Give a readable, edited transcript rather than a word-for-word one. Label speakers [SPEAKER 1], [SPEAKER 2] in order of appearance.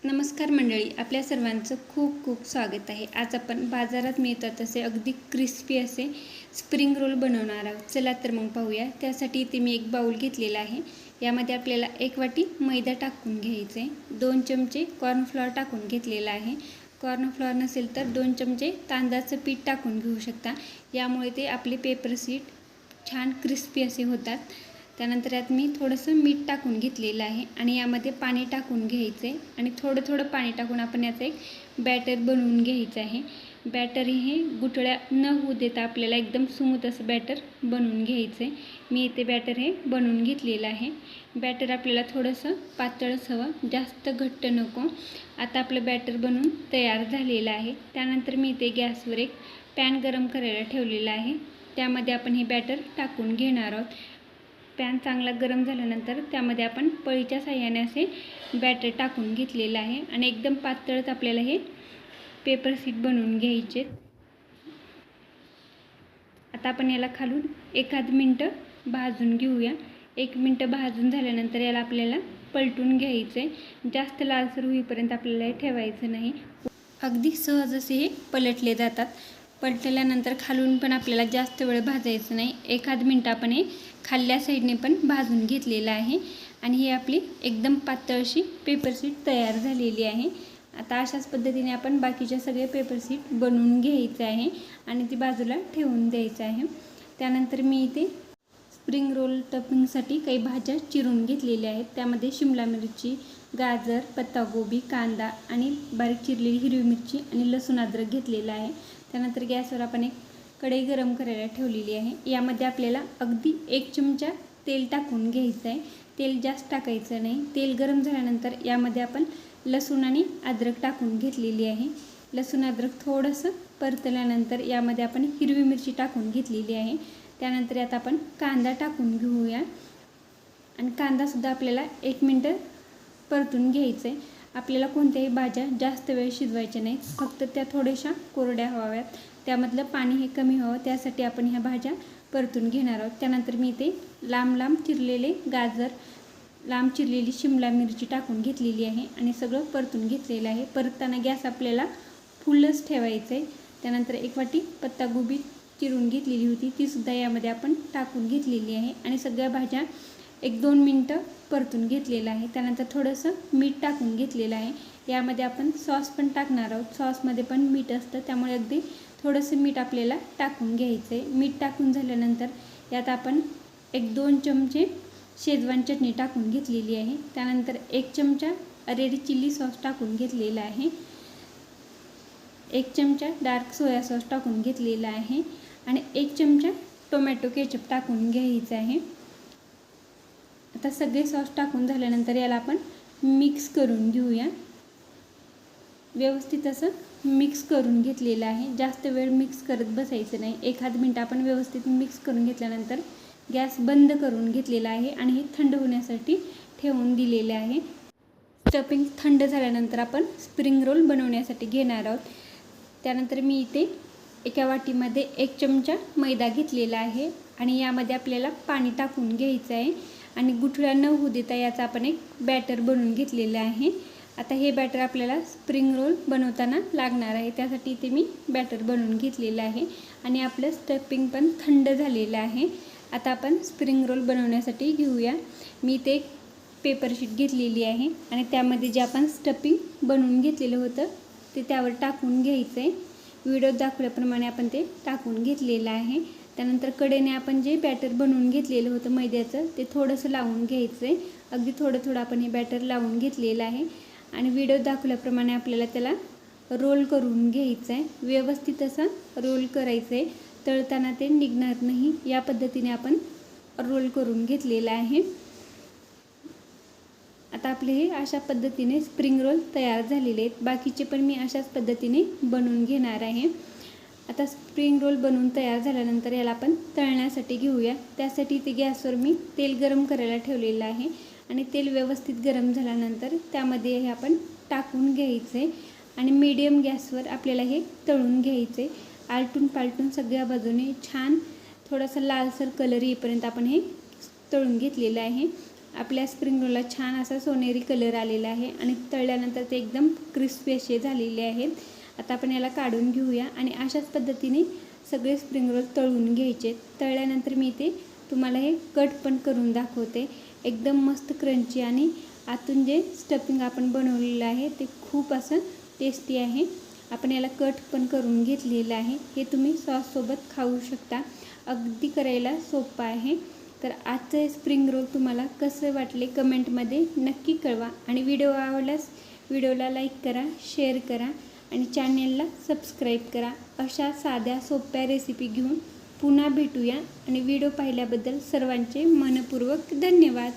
[SPEAKER 1] नमस्कार मंडळी, आपल्या सर्वांचं खूप खूप स्वागत आहे। आज आपण बाजारात मिळतात असे अगदी क्रिस्पी असे स्प्रिंग रोल बनवणार आहोत। चला तर मग पाहूया। त्यासाठी इथे मी एक बाउल घेतलेला आहे। यामध्ये आपल्याला 1 वाटी मैदा टाकून घ्यायचे, 2 चमचे कॉर्नफ्लॉवर टाकून घेतलेला आहे। कॉर्नफ्लॉवर नसेल तर 2 चमचे तांदळाचं पीठ टाकून घेऊ शकता। यामुळे ते आपले पेपर सीट छान क्रिस्पी असे होतात। त्यानंतर यात मी थोडंसं मीठ टाकून घेतलेलं आहे आणि यामध्ये पाणी टाकून घ्यायचे आणि थोडं थोडं पाणी टाकून आपण याचं एक बॅटर बनवून घ्यायचं आहे। बॅटर हे गुठळ्या न होऊ देता आपल्याला एकदम स्मूथ असं बॅटर बनवून घ्यायचं आहे। मी इथे बॅटर हे बनवून घेतलेलं आहे। बॅटर आपल्याला थोडंसं पातळच हवं, जास्त घट्ट नको। आता आपलं बॅटर बनवून तयार झालेलं आहे। त्यानंतर मी इथे गॅसवर एक पॅन गरम करायला ठेवलेला आहे। त्यामध्ये आपण हे बॅटर टाकून घेणार आहोत। पॅन चांगला गरम झाल्यानंतर त्यामध्ये आपण पळीच्या साहाय्याने असे बॅटर टाकून घेतलेलं आहे आणि एकदम पातळच आपल्याला हे पेपर सीट बनवून घ्यायचे। आता आपण याला खालून एखाद मिनिट भाजून घेऊया। 1 मिनिट भाजून झाल्यानंतर याला आपल्याला पलटून घ्यायचे। जास्त लालसर होईपर्यंत आपल्याला हे ठेवायचं नाही। अगदी सहज असे हे पलटले जातात। पलटल्यानंतर खालून पण आपल्याला जास्त वेळ भाजायचं नाही। एखाद मिनिट आपण हे खाल्ल्या साईडने पण भाजून घेतलेलं आहे आणि ही आपली एकदम पातळ अशी पेपर सीट तयार झालेली आहे। आता अशाच पद्धतीने आपण बाकीचे सगळे पेपर सीट बनवून घ्यायचे आहे आणि ती बाजूला ठेवून द्यायचं आहे। त्यानंतर मी इथे स्प्रिंग रोल टपिंगसाठी काही भाज्या चिरून घेतलेल्या आहेत। त्यामध्ये शिमला मिरची, गाजर, पत्तागोबी, कांदा आणि बारीक चिरलेली हिरवी मिरची आणि लसूण अद्रक घेतलेला आहे। त्यानंतर गॅसवर आपण एक कढई गरम करायला ठेवलेली आहे। यामध्ये आपल्याला अगदी 1 चमचा तेल टाकून घ्यायचं आहे। तेल जास्त टाकायचं नाही। तेल गरम झाल्यानंतर यामध्ये आपण लसूण आणि अद्रक टाकून घेतलेली आहे। लसूण अद्रक थोडंसं परतल्यानंतर यामध्ये आपण हिरवी मिरची टाकून घेतलेली आहे। त्यानंतर यात आपण कांदा टाकून घेऊया आणि कांदासुद्धा आपल्याला 1 मिनिट परतून घ्यायचं आहे। आपल्याला कोणत्याही भाज्या जास्त वेळ शिजवायच्या नाहीत, फक्त त्या थोड्याशा कोरड्या व्हाव्यात। त्यामधलं पाणी हे कमी व्हावं, त्यासाठी आपण ह्या भाज्या परतून घेणार आहोत। त्यानंतर मी इथे लांब लांब चिरलेले गाजर, लांब चिरलेली शिमला मिरची टाकून घेतलेली आहे आणि सगळं परतून घेतलेलं आहे। परतताना गॅस आपल्याला फुलच ठेवायचं आहे। त्यानंतर 1 वाटी पत्तागोबी चिरून घेतलेली होती, तीसुद्धा यामध्ये आपण टाकून घेतलेली आहे आणि सगळ्या भाज्या 1-2 मिनिटं परतून घेतलेलं आहे। त्यानंतर थोडंसं मीठ टाकून घेतलेलं आहे। यामध्ये आपण सॉस पण टाकणार आहोत। सॉसमध्ये पण मीठ असतं, त्यामुळे अगदी थोडंसं मीठ आपल्याला टाकून घ्यायचं आहे। मीठ टाकून झाल्यानंतर यात आपण 1-2 चमचे शेजवान चटणी टाकून घेतलेली आहे। त्यानंतर 1 चमचा रेड चिली सॉस टाकून घेतलेला आहे। 1 चमचा डार्क सोया सॉस टाकून घेतलेला आहे आणि 1 चमचा टोमॅटो केचप टाकून घ्यायचं आहे। आता सगळे सॉस टाकून झाल्यानंतर याला आपण मिक्स करून घेऊया। व्यवस्थित असं मिक्स करून घेतलेलं आहे। जास्त वेळ मिक्स करत बसायचं नाही। एखाद मिनिट आपण व्यवस्थित मिक्स करून घेतल्यानंतर गॅस बंद करून घेतलेला आहे आणि हे थंड होण्यासाठी ठेवून दिलेले आहे। स्टफिंग थंड झाल्यानंतर आपण स्प्रिंग रोल बनवण्यासाठी घेणार आहोत। त्यानंतर मी इथे एका वाटीमध्ये 1 चमचा मैदा घेतलेला आहे आणि यामध्ये आपल्याला पाणी टाकून घ्यायचं आहे आणि गुठळ्या न होऊ देता याचा आपण एक बॅटर बनवून घेतलेलं आहे। आता हे बॅटर आपल्याला स्प्रिंग रोल बनवताना लागणार आहे, त्यासाठी इथे मी बॅटर बनवून घेतलेलं आहे आणि आपलं स्टफिंग पण थंड झालेलं आहे। आता आपण स्प्रिंग रोल बनवण्यासाठी घेऊया। मी इथे एक पेपर शीट घेतलेली आहे आणि त्यामध्ये जे आपण स्टफिंग बनवून घेतलेलं होतं ते त्यावर टाकून घ्यायचं आहे। व्हिडिओत दाखवल्याप्रमाणे आपण ते टाकून घेतलेलं आहे। त्यानंतर कडेने आपण जे बॅटर बनवून घेतलेलं होतं मैद्याचं, ते थोडंसं लावून घ्यायचं आहे। अगदी थोडं थोडं आपण हे बॅटर लावून घेतलेलं आहे आणि व्हिडिओत दाखवल्याप्रमाणे आपल्याला त्याला रोल करून घ्यायचं आहे। व्यवस्थित असा रोल करायचं आहे, तळताना ते निघणार नाही। या पद्धतीने आपण रोल करून घेतलेलं आहे। आता आपले हे अशा पद्धतीने स्प्रिंग रोल तयार झालेले आहेत। बाकीचे पण मी अशाच पद्धतीने बनवून घेणार आहे। आता स्प्रिंग रोल बनवून तयार झाल्यानंतर याला आपण तळण्यासाठी घेऊया। त्यासाठी इथे गॅसवर मी तेल गरम करायला ठेवलेलं आहे आणि तेल व्यवस्थित गरम झाल्यानंतर त्यामध्ये हे आपण टाकून घ्यायचे आणि मीडियम गॅसवर आपल्याला हे तळून घ्यायचे। आलटून पालटून सगळ्या बाजूने छान थोडासा लालसर कलर येईपर्यंत आपण हे तळून घेतलेलं आहे। आपल्या स्प्रिंग रोलला छान असा सोनेरी कलर आलेला आहे आणि तळल्यानंतर ते एकदम क्रिस्पी असे झालेले आहेत. आता आपण याला काढून घेऊया आणि अशाच पद्धतीने सगळे स्प्रिंग रोल तळून घ्यायचे. तळल्यानंतर मी ते तुम्हाला हे कट पण करून दाखवते. एकदम मस्त क्रंची आणि आतून जे स्टफिंग आपण बनवलेलं आहे ते खूप असं टेस्टी आहे. आपण याला कट पण करून घेतलेलं आहे. हे तुम्ही सॉससोबत खाऊ शकता. अगदी करायला सोपं आहे. तर आजचं हे स्प्रिंग रोल तुम्हाला कसे वाटले कमेंटमध्ये नक्की कळवा आणि व्हिडिओ आवडल्यास व्हिडिओला लाईक करा, शेअर करा आणि चॅनेलला सबस्क्राईब करा. अशा साध्या सोप्या रेसिपी घेऊन पुन्हा भेटूया आणि व्हिडिओ पाहिल्याबद्दल सर्वांचे मनपूर्वक धन्यवाद.